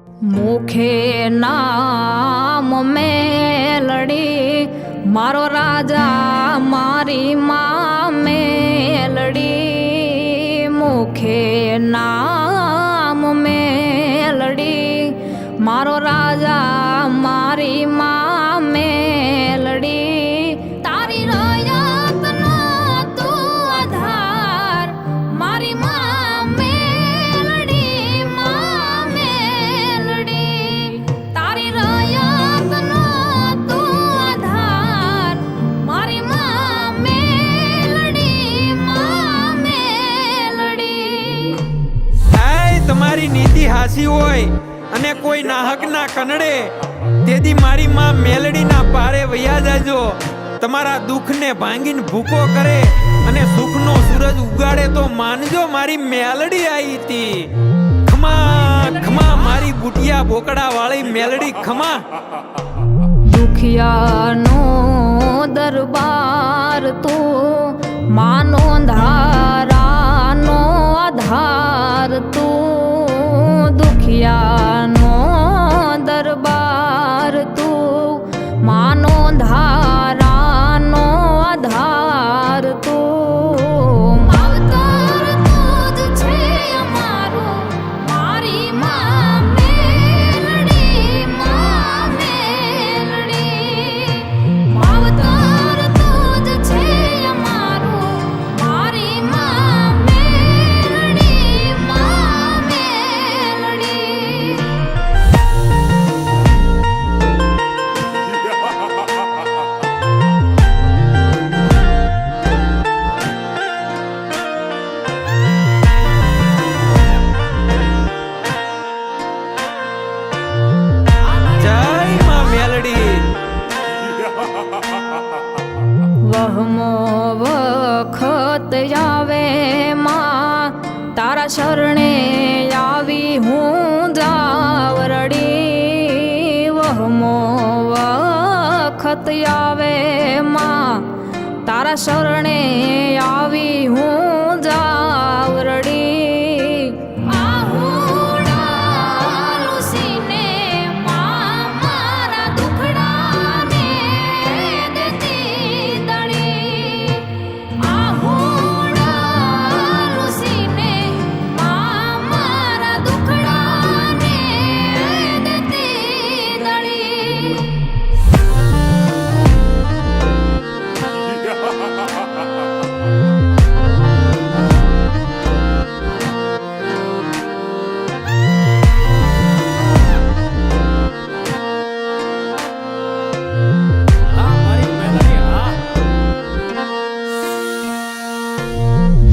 मुखे नाम मेलड़ी मारो राजा मारी माँ मेलड़ी। मुखे नाम मेलड़ी मारो राजा मारी माँ मेलड़ी। तारी रयात नो तू आधार मारी माँ मेलड़ी माँ मेलड़ी। तारी रयात नो तू आधार मारी माँ मेलड़ी माँ मेलड़ी। તમારી નીતિ હાસી હોય અને કોઈ નાહક ના કનડે તેથી મારી માં મેલડી ના પારે વયા જાજો। તમારા દુઃખ ને ભાંગીને ભૂકો કરે અને સુખ નો સૂરજ ઉગાડે તો માનજો મારી મેલડી આવી હતી। ખમા ખમા મારી બુટિયા બોકડા વાળી મેલડી ખમા। दुखियानो दरबार तू मानो धारानो आधार तू। दुखियानो दरबार तू मानो धारानो आधार तू। मावतर तुझ छे अमारो मारी माँ मेलड़ी माँ मेलड़ी। मावतर तुझ छे अमारो मारी माँ मेलड़ी माँ मेलड़ी। જય માં મેલડી। વહમો વખત આવે માં તારા શરણે આવી હું જાવરડી। વહમો વખત આવે માં તારા શરણે આવી હું જાવરડી।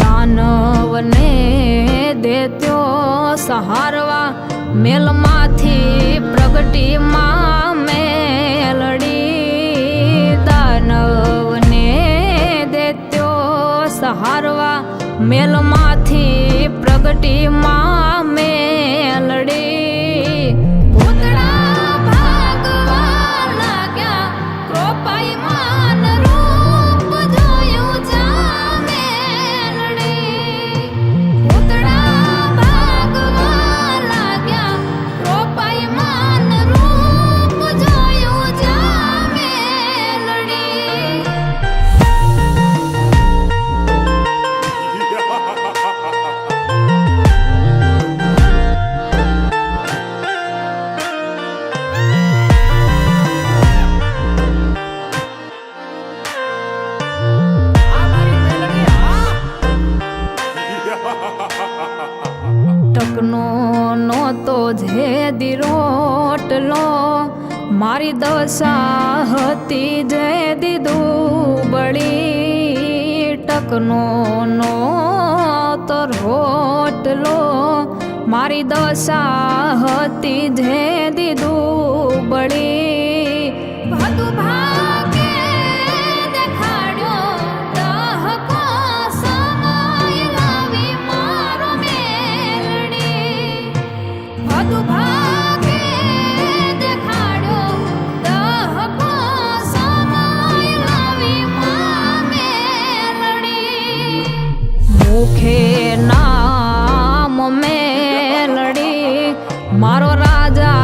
દાનવને દેત્યો સહારવા મેલમાંથી પ્રગટી માં મેલડી। દાનવને દેત્યો સહારવા મેલમાંથી પ્રગટી માં મેલડી। ભૂતળા ભાગવા લાગ્યા કૃપાઈ માન રૂપ જોયું જા મેલડી। ભૂતળા ભાગવા લાગ્યા કૃપાઈ માન રૂપ જોયું જા મેલડી। ટકનો નહોતો જે દી રોટલો મારી દશા હતી જે દી દુબળી। ટકનો નહોતો રોટલો મારી દશા હતી જે દી દુબળી। ભદુ ભાગે દેખાડ્યો દહકો સમય લાવી મારો મેલડી। ભદુ ભાગે દેખાડ્યો દહકો સમય લાવી માં મેલડી। મુખે નામ મેલડી મારો રા રાજા